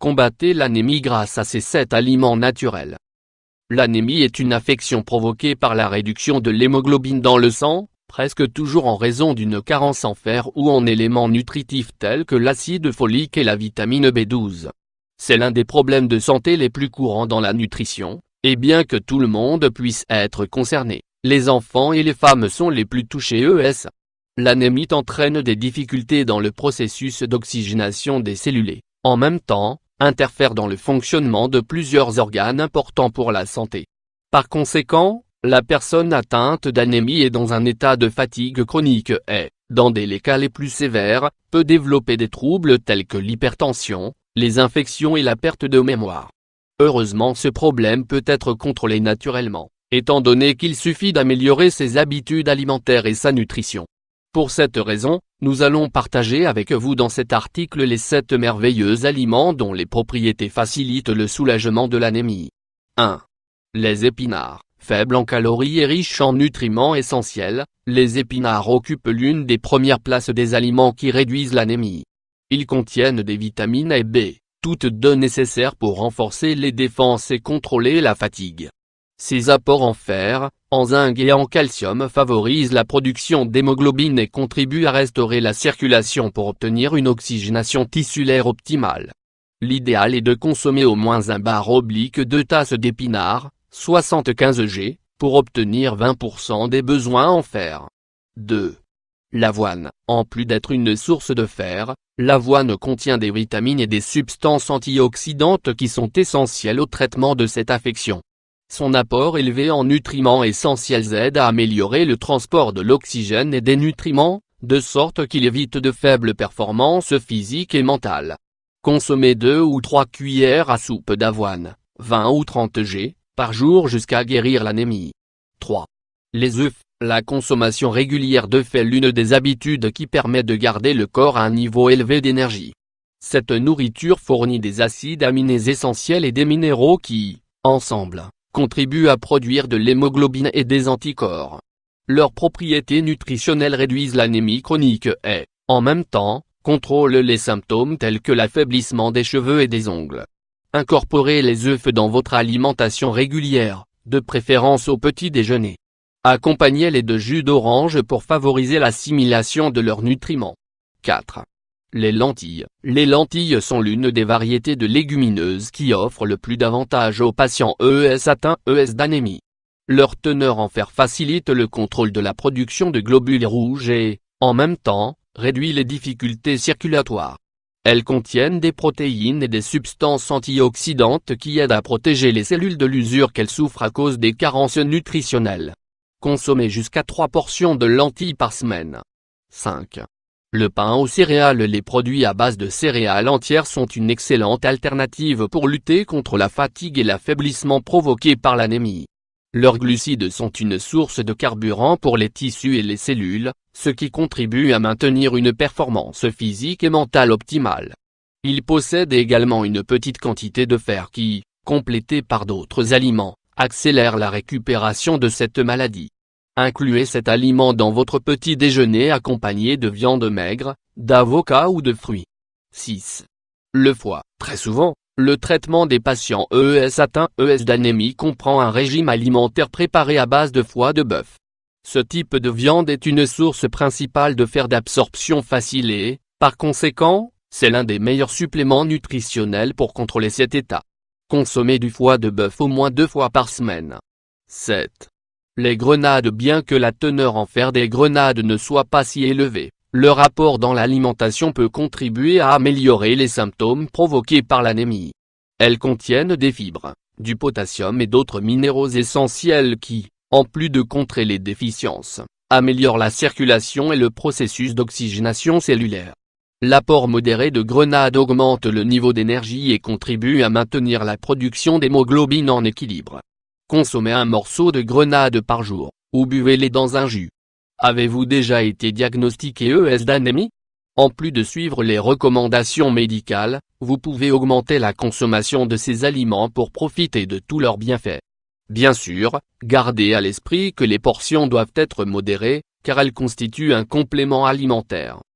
Combattez l'anémie grâce à ces 7 aliments naturels. L'anémie est une affection provoquée par la réduction de l'hémoglobine dans le sang, presque toujours en raison d'une carence en fer ou en éléments nutritifs tels que l'acide folique et la vitamine B12. C'est l'un des problèmes de santé les plus courants dans la nutrition, et bien que tout le monde puisse être concerné, les enfants et les femmes sont les plus touchés. L'anémie entraîne des difficultés dans le processus d'oxygénation des cellules et, en même temps, interfère dans le fonctionnement de plusieurs organes importants pour la santé. Par conséquent, la personne atteinte d'anémie est dans un état de fatigue chronique et, dans des cas les plus sévères, peut développer des troubles tels que l'hypertension, les infections et la perte de mémoire. Heureusement, ce problème peut être contrôlé naturellement, étant donné qu'il suffit d'améliorer ses habitudes alimentaires et sa nutrition. Pour cette raison, nous allons partager avec vous dans cet article les 7 merveilleux aliments dont les propriétés facilitent le soulagement de l'anémie. 1. Les épinards. Faibles en calories et riches en nutriments essentiels, les épinards occupent l'une des premières places des aliments qui réduisent l'anémie. Ils contiennent des vitamines A et B, toutes deux nécessaires pour renforcer les défenses et contrôler la fatigue. Ces apports en fer, en zinc et en calcium favorisent la production d'hémoglobine et contribuent à restaurer la circulation pour obtenir une oxygénation tissulaire optimale. L'idéal est de consommer au moins 1/2 tasse d'épinards, 75 g, pour obtenir 20% des besoins en fer. 2. L'avoine. En plus d'être une source de fer, l'avoine contient des vitamines et des substances antioxydantes qui sont essentielles au traitement de cette affection. Son apport élevé en nutriments essentiels aide à améliorer le transport de l'oxygène et des nutriments, de sorte qu'il évite de faibles performances physiques et mentales. Consommez 2 ou 3 cuillères à soupe d'avoine, 20 ou 30 g, par jour jusqu'à guérir l'anémie. 3. Les œufs. La consommation régulière d'œufs est l'une des habitudes qui permet de garder le corps à un niveau élevé d'énergie. Cette nourriture fournit des acides aminés essentiels et des minéraux qui, ensemble, contribuent à produire de l'hémoglobine et des anticorps. Leurs propriétés nutritionnelles réduisent l'anémie chronique et, en même temps, contrôlent les symptômes tels que l'affaiblissement des cheveux et des ongles. Incorporez les œufs dans votre alimentation régulière, de préférence au petit déjeuner. Accompagnez-les de jus d'orange pour favoriser l'assimilation de leurs nutriments. 4. Les lentilles. Les lentilles sont l'une des variétés de légumineuses qui offrent le plus d'avantages aux patients atteints d'anémie. Leur teneur en fer facilite le contrôle de la production de globules rouges et, en même temps, réduit les difficultés circulatoires. Elles contiennent des protéines et des substances antioxydantes qui aident à protéger les cellules de l'usure qu'elles souffrent à cause des carences nutritionnelles. Consommez jusqu'à 3 portions de lentilles par semaine. 5. Le pain aux céréales. Les produits à base de céréales entières sont une excellente alternative pour lutter contre la fatigue et l'affaiblissement provoqués par l'anémie. Leurs glucides sont une source de carburant pour les tissus et les cellules, ce qui contribue à maintenir une performance physique et mentale optimale. Ils possèdent également une petite quantité de fer qui, complétée par d'autres aliments, accélère la récupération de cette maladie. Incluez cet aliment dans votre petit déjeuner accompagné de viande maigre, d'avocat ou de fruits. 6. Le foie. Très souvent, le traitement des patients atteints d'anémie comprend un régime alimentaire préparé à base de foie de bœuf. Ce type de viande est une source principale de fer d'absorption facile et, par conséquent, c'est l'un des meilleurs suppléments nutritionnels pour contrôler cet état. Consommez du foie de bœuf au moins 2 fois par semaine. 7. Les grenades. Bien que la teneur en fer des grenades ne soit pas si élevée, leur apport dans l'alimentation peut contribuer à améliorer les symptômes provoqués par l'anémie. Elles contiennent des fibres, du potassium et d'autres minéraux essentiels qui, en plus de contrer les déficiences, améliorent la circulation et le processus d'oxygénation cellulaire. L'apport modéré de grenades augmente le niveau d'énergie et contribue à maintenir la production d'hémoglobine en équilibre. Consommez un morceau de grenade par jour, ou buvez-les dans un jus. Avez-vous déjà été diagnostiqué d'anémie? En plus de suivre les recommandations médicales, vous pouvez augmenter la consommation de ces aliments pour profiter de tous leurs bienfaits. Bien sûr, gardez à l'esprit que les portions doivent être modérées, car elles constituent un complément alimentaire.